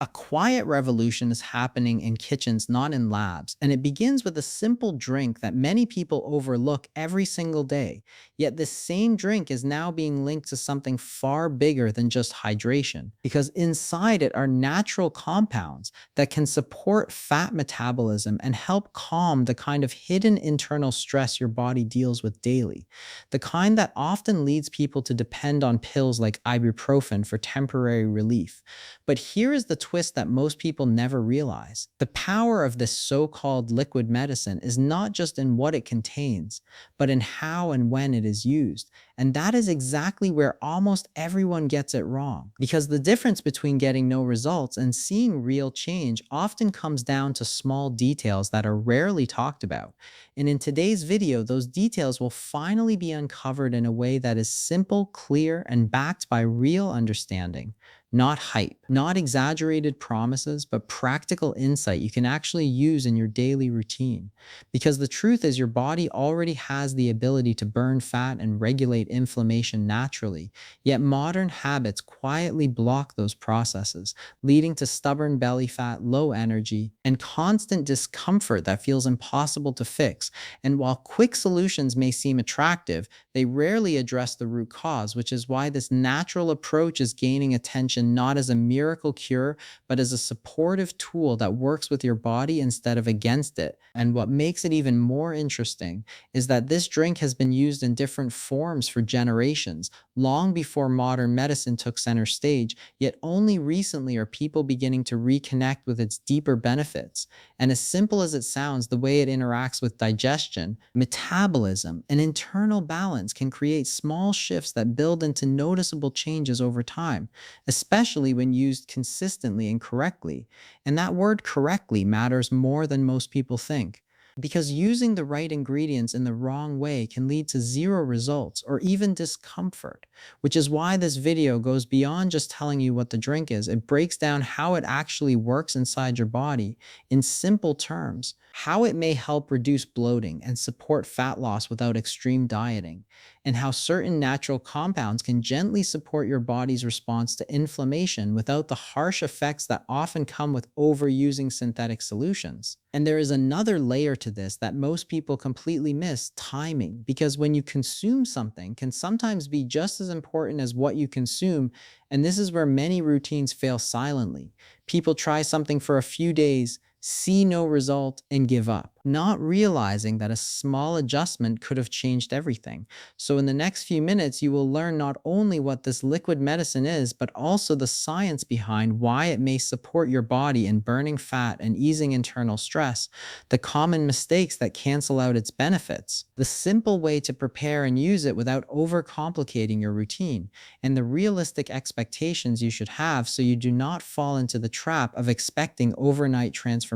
A quiet revolution is happening in kitchens, not in labs, and it begins with a simple drink that many people overlook every single day. Yet, this same drink is now being linked to something far bigger than just hydration, because inside it are natural compounds that can support fat metabolism and help calm the kind of hidden internal stress your body deals with daily, the kind that often leads people to depend on pills like ibuprofen for temporary relief. But here is the twist that most people never realize. The power of this so called liquid medicine is not just in what it contains, but in how and when it is used. And that is exactly where almost everyone gets it wrong. Because the difference between getting no results and seeing real change often comes down to small details that are rarely talked about. And in today's video, those details will finally be uncovered in a way that is simple, clear, and backed by real understanding. Not hype, not exaggerated promises, but practical insight you can actually use in your daily routine. Because the truth is, your body already has the ability to burn fat and regulate inflammation naturally, yet modern habits quietly block those processes, leading to stubborn belly fat, low energy, and constant discomfort that feels impossible to fix. And while quick solutions may seem attractive, they rarely address the root cause, which is why this natural approach is gaining attention not as a miracle cure, but as a supportive tool that works with your body instead of against it. And what makes it even more interesting is that this drink has been used in different forms for generations, long before modern medicine took center stage, yet only recently are people beginning to reconnect with its deeper benefits. And as simple as it sounds, the way it interacts with digestion, metabolism, and internal balance can create small shifts that build into noticeable changes over time, especially when used consistently and correctly. And that word correctly matters more than most people think. Because using the right ingredients in the wrong way can lead to zero results or even discomfort, which is why this video goes beyond just telling you what the drink is. It breaks down how it actually works inside your body in simple terms, how it may help reduce bloating and support fat loss without extreme dieting, and how certain natural compounds can gently support your body's response to inflammation without the harsh effects that often come with overusing synthetic solutions. And there is another layer to this that most people completely miss: timing. Because when you consume something can sometimes be just as important as what you consume, and this is where many routines fail silently. People try something for a few days, see no result, and give up, not realizing that a small adjustment could have changed everything. So, in the next few minutes, you will learn not only what this liquid medicine is, but also the science behind why it may support your body in burning fat and easing internal stress, the common mistakes that cancel out its benefits, the simple way to prepare and use it without overcomplicating your routine, and the realistic expectations you should have so you do not fall into the trap of expecting overnight transformation.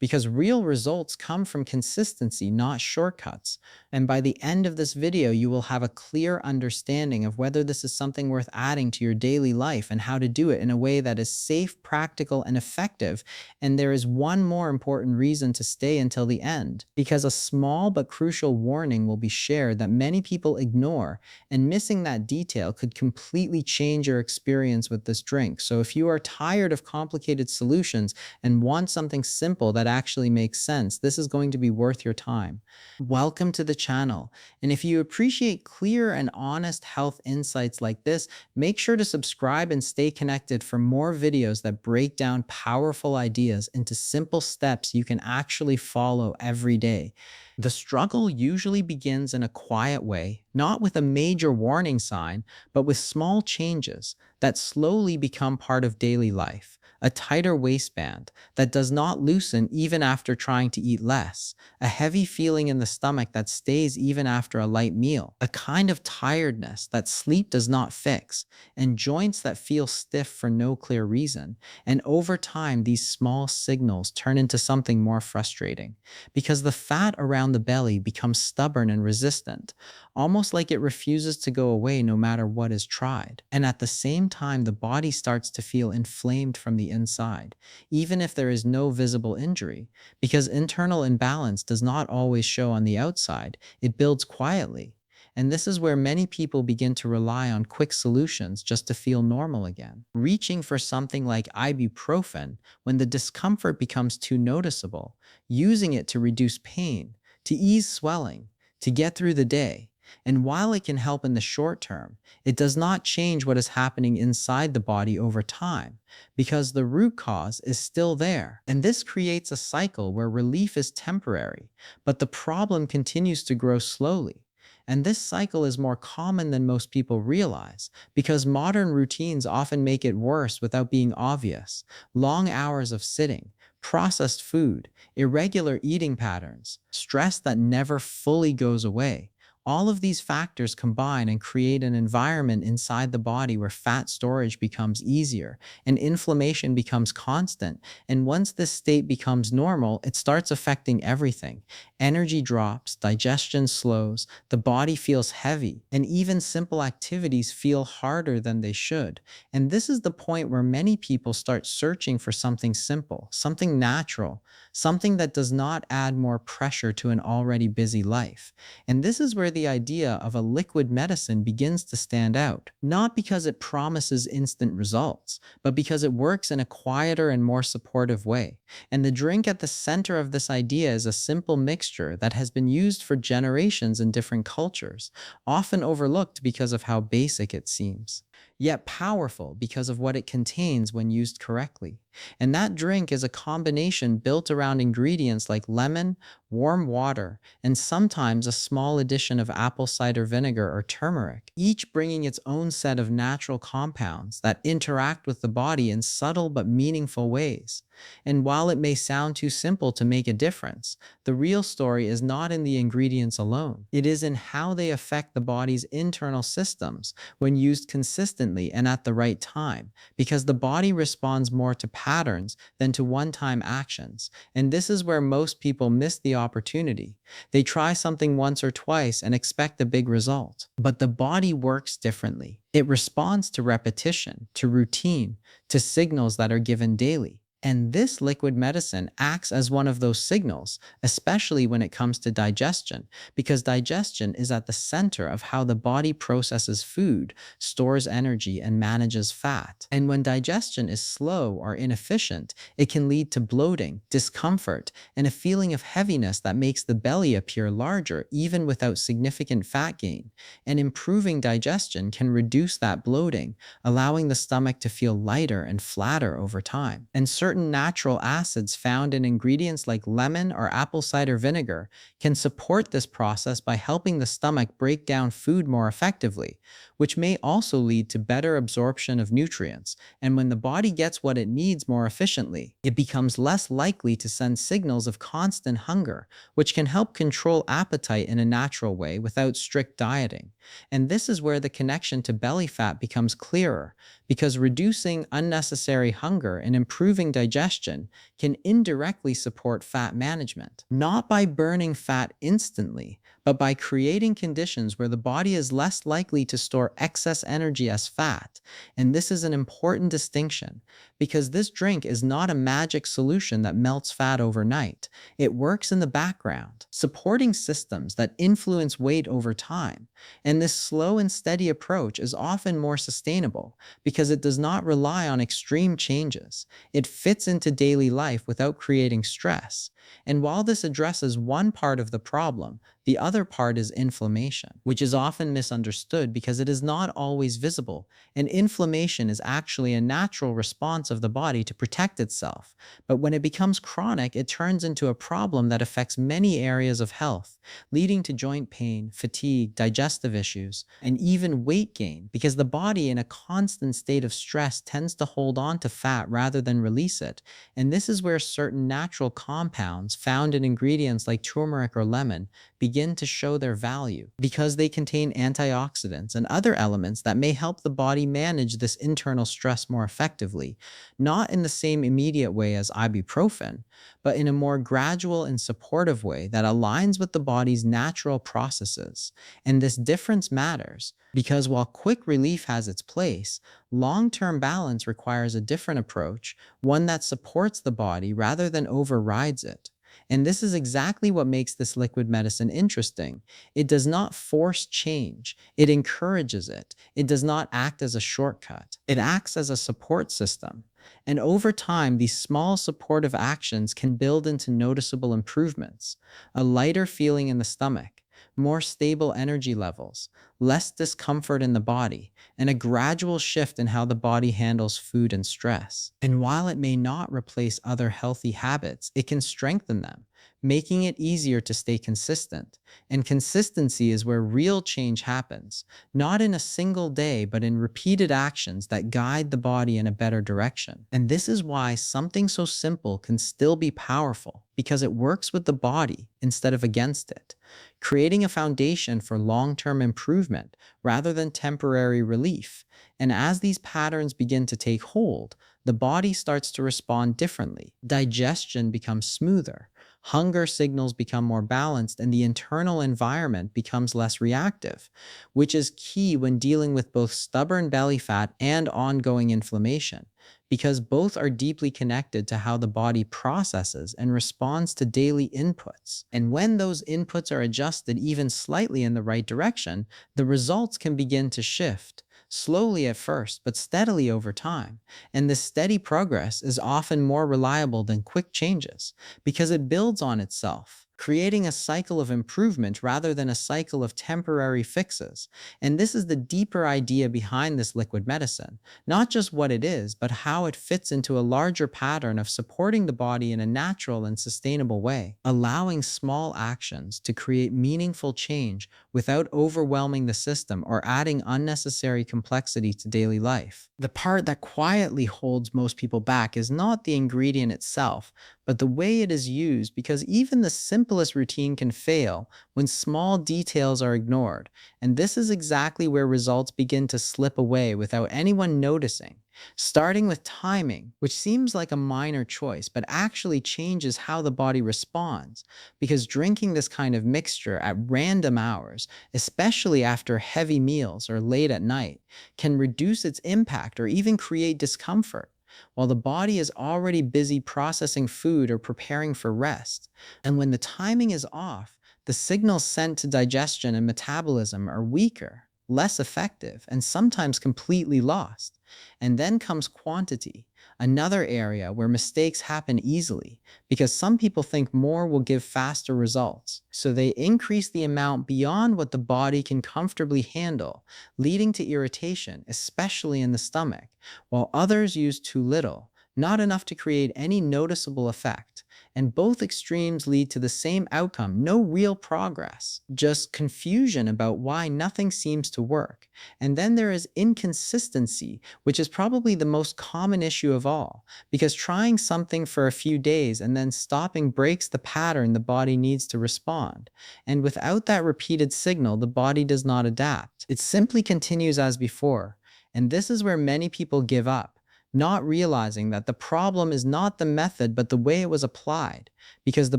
Because real results come from consistency, not shortcuts. And by the end of this video, you will have a clear understanding of whether this is something worth adding to your daily life and how to do it in a way that is safe, practical, and effective. And there is one more important reason to stay until the end, because a small but crucial warning will be shared that many people ignore, and missing that detail could completely change your experience with this drink. So if you are tired of complicated solutions and want something simple that actually makes sense, this is going to be worth your time. Welcome to the channel. And if you appreciate clear and honest health insights like this, make sure to subscribe and stay connected for more videos that break down powerful ideas into simple steps you can actually follow every day. The struggle usually begins in a quiet way, not with a major warning sign, but with small changes that slowly become part of daily life. A tighter waistband that does not loosen even after trying to eat less, a heavy feeling in the stomach that stays even after a light meal, a kind of tiredness that sleep does not fix, and joints that feel stiff for no clear reason. And over time, these small signals turn into something more frustrating, because the fat around the belly becomes stubborn and resistant, almost like it refuses to go away no matter what is tried. And at the same time, the body starts to feel inflamed from the inside, even if there is no visible injury, because internal imbalance does not always show on the outside, it builds quietly. And this is where many people begin to rely on quick solutions just to feel normal again, reaching for something like ibuprofen when the discomfort becomes too noticeable, using it to reduce pain, to ease swelling, to get through the day. And while it can help in the short term, it does not change what is happening inside the body over time because the root cause is still there. And this creates a cycle where relief is temporary, but the problem continues to grow slowly. And this cycle is more common than most people realize because modern routines often make it worse without being obvious. Long hours of sitting, processed food, irregular eating patterns, stress that never fully goes away. All of these factors combine and create an environment inside the body where fat storage becomes easier and inflammation becomes constant. And once this state becomes normal, it starts affecting everything. Energy drops, digestion slows, the body feels heavy, and even simple activities feel harder than they should. And this is the point where many people start searching for something simple, something natural, something that does not add more pressure to an already busy life. And this is where the idea of a liquid medicine begins to stand out, not because it promises instant results, but because it works in a quieter and more supportive way. And the drink at the center of this idea is a simple mixture that has been used for generations in different cultures, often overlooked because of how basic it seems, yet powerful because of what it contains when used correctly. And that drink is a combination built around ingredients like lemon, warm water, and sometimes a small addition of apple cider vinegar or turmeric, each bringing its own set of natural compounds that interact with the body in subtle but meaningful ways. And while it may sound too simple to make a difference, the real story is not in the ingredients alone. It is in how they affect the body's internal systems when used consistently and at the right time, because the body responds more to patterns than to one-time actions. And this is where most people miss the opportunity. They try something once or twice and expect a big result. But the body works differently. It responds to repetition, to routine, to signals that are given daily. And this liquid medicine acts as one of those signals, especially when it comes to digestion, because digestion is at the center of how the body processes food, stores energy, and manages fat. And when digestion is slow or inefficient, it can lead to bloating, discomfort, and a feeling of heaviness that makes the belly appear larger even without significant fat gain. And improving digestion can reduce that bloating, allowing the stomach to feel lighter and flatter over time. And certain natural acids found in ingredients like lemon or apple cider vinegar can support this process by helping the stomach break down food more effectively, which may also lead to better absorption of nutrients. And when the body gets what it needs more efficiently, it becomes less likely to send signals of constant hunger, which can help control appetite in a natural way without strict dieting. And this is where the connection to belly fat becomes clearer, because reducing unnecessary hunger and improving digestion can indirectly support fat management, not by burning fat instantly, but by creating conditions where the body is less likely to store excess energy as fat. And this is an important distinction because this drink is not a magic solution that melts fat overnight. It works in the background, supporting systems that influence weight over time. And this slow and steady approach is often more sustainable because it does not rely on extreme changes. It fits into daily life without creating stress. And while this addresses one part of the problem, the other part is inflammation, which is often misunderstood because it is not always visible. And inflammation is actually a natural response of the body to protect itself. But when it becomes chronic, it turns into a problem that affects many areas of health, leading to joint pain, fatigue, digestive issues, and even weight gain, because the body in a constant state of stress tends to hold on to fat rather than release it. And this is where certain natural compounds found in ingredients like turmeric or lemon begin to show their value because they contain antioxidants and other elements that may help the body manage this internal stress more effectively, not in the same immediate way as ibuprofen, but in a more gradual and supportive way that aligns with the body's natural processes. And this difference matters because while quick relief has its place, long-term balance requires a different approach, one that supports the body rather than overrides it. And this is exactly what makes this liquid medicine interesting. It does not force change, it encourages it. It does not act as a shortcut, it acts as a support system. And over time, these small supportive actions can build into noticeable improvements: a lighter feeling in the stomach, more stable energy levels, less discomfort in the body, and a gradual shift in how the body handles food and stress. And while it may not replace other healthy habits, it can strengthen them, making it easier to stay consistent. And consistency is where real change happens, not in a single day, but in repeated actions that guide the body in a better direction. And this is why something so simple can still be powerful, because it works with the body instead of against it, creating a foundation for long-term improvement rather than temporary relief. And as these patterns begin to take hold, the body starts to respond differently. Digestion becomes smoother, hunger signals become more balanced, and the internal environment becomes less reactive, which is key when dealing with both stubborn belly fat and ongoing inflammation, because both are deeply connected to how the body processes and responds to daily inputs. And when those inputs are adjusted even slightly in the right direction, the results can begin to shift. Slowly at first, but steadily over time. And this steady progress is often more reliable than quick changes because it builds on itself, creating a cycle of improvement rather than a cycle of temporary fixes. And this is the deeper idea behind this liquid medicine, not just what it is, but how it fits into a larger pattern of supporting the body in a natural and sustainable way, allowing small actions to create meaningful change without overwhelming the system or adding unnecessary complexity to daily life. The part that quietly holds most people back is not the ingredient itself, but the way it is used, because even the simplest routine can fail when small details are ignored. And this is exactly where results begin to slip away without anyone noticing. Starting with timing, which seems like a minor choice, but actually changes how the body responds, because drinking this kind of mixture at random hours, especially after heavy meals or late at night, can reduce its impact or even create discomfort while the body is already busy processing food or preparing for rest. And when the timing is off, the signals sent to digestion and metabolism are weaker, less effective, and sometimes completely lost. And then comes quantity, another area where mistakes happen easily, because some people think more will give faster results. So they increase the amount beyond what the body can comfortably handle, leading to irritation, especially in the stomach, while others use too little, not enough to create any noticeable effect. And both extremes lead to the same outcome: no real progress, just confusion about why nothing seems to work. And then there is inconsistency, which is probably the most common issue of all, because trying something for a few days and then stopping breaks the pattern the body needs to respond. And without that repeated signal, the body does not adapt. It simply continues as before. And this is where many people give up, not realizing that the problem is not the method but the way it was applied, because the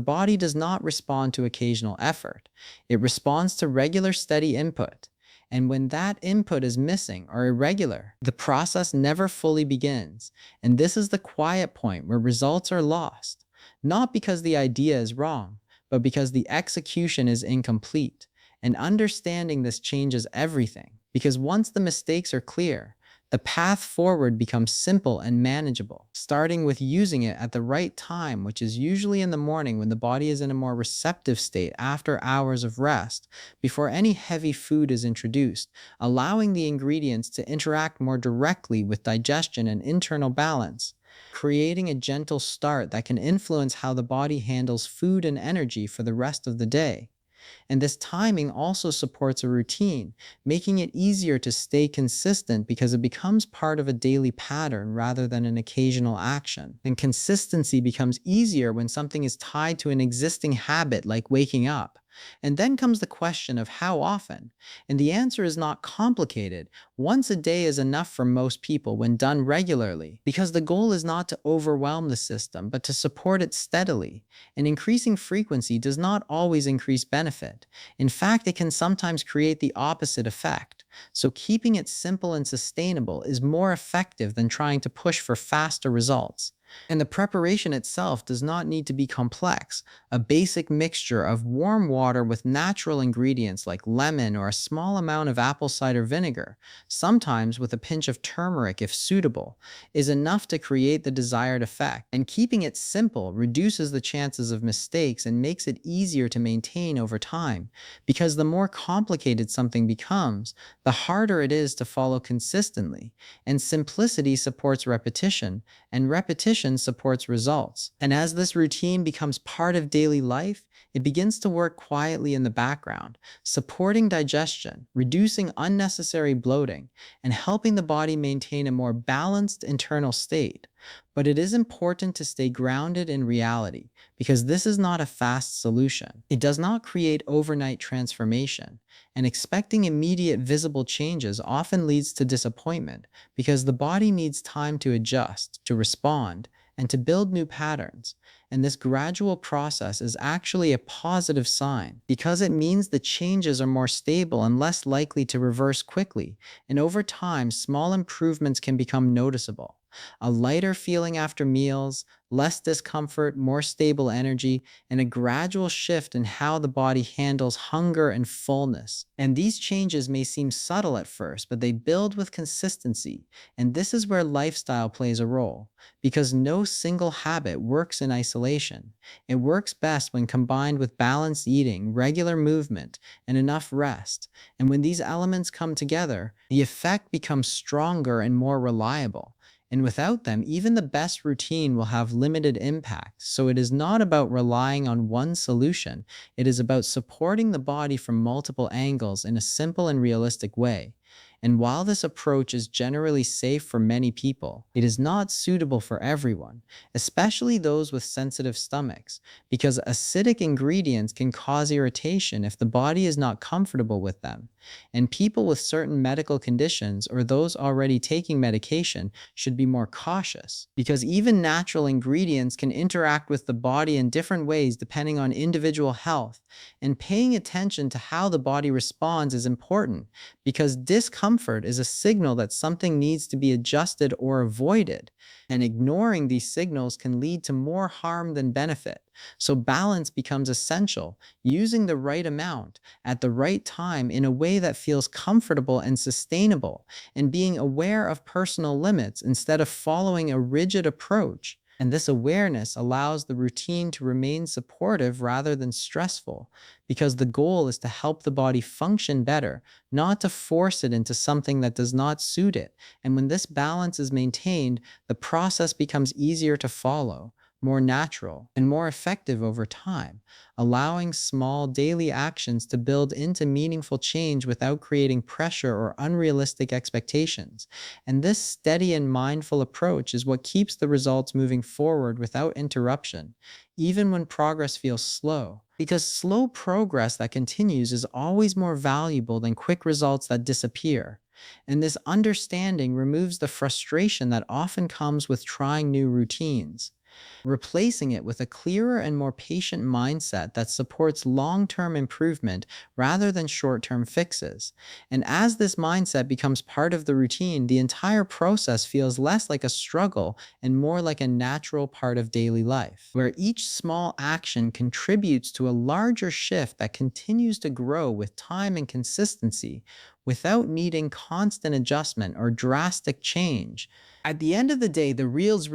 body does not respond to occasional effort. It responds to regular, steady input. And when that input is missing or irregular, the process never fully begins. And this is the quiet point where results are lost, not because the idea is wrong, but because the execution is incomplete. And understanding this changes everything, because once the mistakes are clear, the path forward becomes simple and manageable, starting with using it at the right time, which is usually in the morning when the body is in a more receptive state after hours of rest, before any heavy food is introduced, allowing the ingredients to interact more directly with digestion and internal balance, creating a gentle start that can influence how the body handles food and energy for the rest of the day. And this timing also supports a routine, making it easier to stay consistent because it becomes part of a daily pattern rather than an occasional action. And consistency becomes easier when something is tied to an existing habit like waking up. And then comes the question of how often. And the answer is not complicated. Once a day is enough for most people when done regularly, because the goal is not to overwhelm the system, but to support it steadily. And increasing frequency does not always increase benefit. In fact, it can sometimes create the opposite effect. So keeping it simple and sustainable is more effective than trying to push for faster results. And the preparation itself does not need to be complex. A basic mixture of warm water with natural ingredients like lemon or a small amount of apple cider vinegar, sometimes with a pinch of turmeric if suitable, is enough to create the desired effect. And keeping it simple reduces the chances of mistakes and makes it easier to maintain over time. Because the more complicated something becomes, the harder it is to follow consistently. And simplicity supports repetition, and repetition supports results. And as this routine becomes part of daily life, it begins to work quietly in the background, supporting digestion, reducing unnecessary bloating, and helping the body maintain a more balanced internal state. But it is important to stay grounded in reality because this is not a fast solution. It does not create overnight transformation, and expecting immediate visible changes often leads to disappointment because the body needs time to adjust, to respond, and to build new patterns. And this gradual process is actually a positive sign because it means the changes are more stable and less likely to reverse quickly. And over time, small improvements can become noticeable. A lighter feeling after meals, less discomfort, more stable energy, and a gradual shift in how the body handles hunger and fullness. And these changes may seem subtle at first, but they build with consistency. And this is where lifestyle plays a role, because no single habit works in isolation. It works best when combined with balanced eating, regular movement, and enough rest. And when these elements come together, the effect becomes stronger and more reliable. And without them, even the best routine will have limited impact. So it is not about relying on one solution. It is about supporting the body from multiple angles in a simple and realistic way. And while this approach is generally safe for many people, it is not suitable for everyone, especially those with sensitive stomachs, because acidic ingredients can cause irritation if the body is not comfortable with them. And people with certain medical conditions or those already taking medication should be more cautious because even natural ingredients can interact with the body in different ways depending on individual health. And paying attention to how the body responds is important because discomfort is a signal that something needs to be adjusted or avoided. And ignoring these signals can lead to more harm than benefit. So balance becomes essential, using the right amount at the right time in a way that feels comfortable and sustainable, and being aware of personal limits instead of following a rigid approach. And this awareness allows the routine to remain supportive rather than stressful, because the goal is to help the body function better, not to force it into something that does not suit it. And when this balance is maintained, the process becomes easier to follow, more natural, and more effective over time, allowing small daily actions to build into meaningful change without creating pressure or unrealistic expectations. And this steady and mindful approach is what keeps the results moving forward without interruption, even when progress feels slow. Because slow progress that continues is always more valuable than quick results that disappear. And this understanding removes the frustration that often comes with trying new routines, replacing it with a clearer and more patient mindset that supports long term improvement rather than short term fixes. And as this mindset becomes part of the routine, the entire process feels less like a struggle and more like a natural part of daily life, where each small action contributes to a larger shift that continues to grow with time and consistency without needing constant adjustment or drastic change. At the end of the day, the reals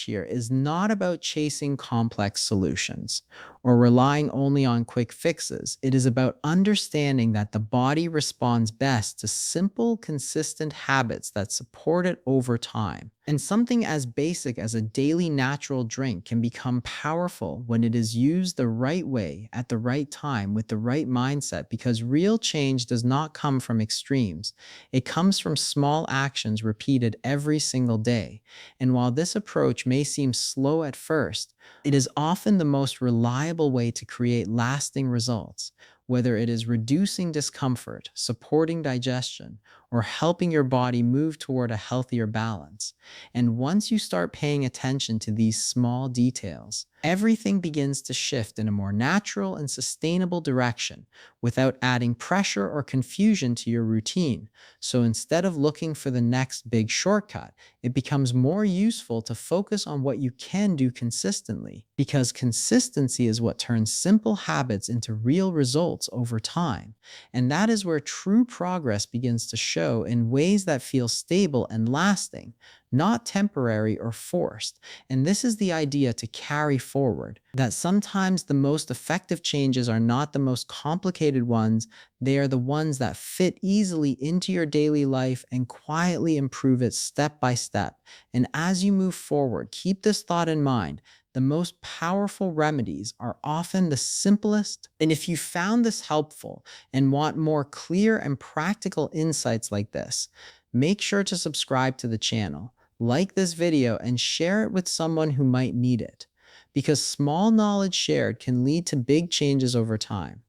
here is not about chasing complex solutions or relying only on quick fixes. It is about understanding that the body responds best to simple, consistent habits that support it over time. And something as basic as a daily natural drink can become powerful when it is used the right way at the right time with the right mindset, because real change does not come from extremes. It comes from small actions repeated every single day. And while this approach may seem slow at first, it is often the most reliable way to create lasting results, whether it is reducing discomfort, supporting digestion, or helping your body move toward a healthier balance. And once you start paying attention to these small details, everything begins to shift in a more natural and sustainable direction without adding pressure or confusion to your routine. So instead of looking for the next big shortcut, it becomes more useful to focus on what you can do consistently, because consistency is what turns simple habits into real results over time. And that is where true progress begins to show in ways that feel stable and lasting, not temporary or forced. And this is the idea to carry forward, that sometimes the most effective changes are not the most complicated ones, they are the ones that fit easily into your daily life and quietly improve it step by step. And as you move forward, keep this thought in mind. The most powerful remedies are often the simplest. And if you found this helpful and want more clear and practical insights like this, make sure to subscribe to the channel, like this video, and share it with someone who might need it. Because small knowledge shared can lead to big changes over time.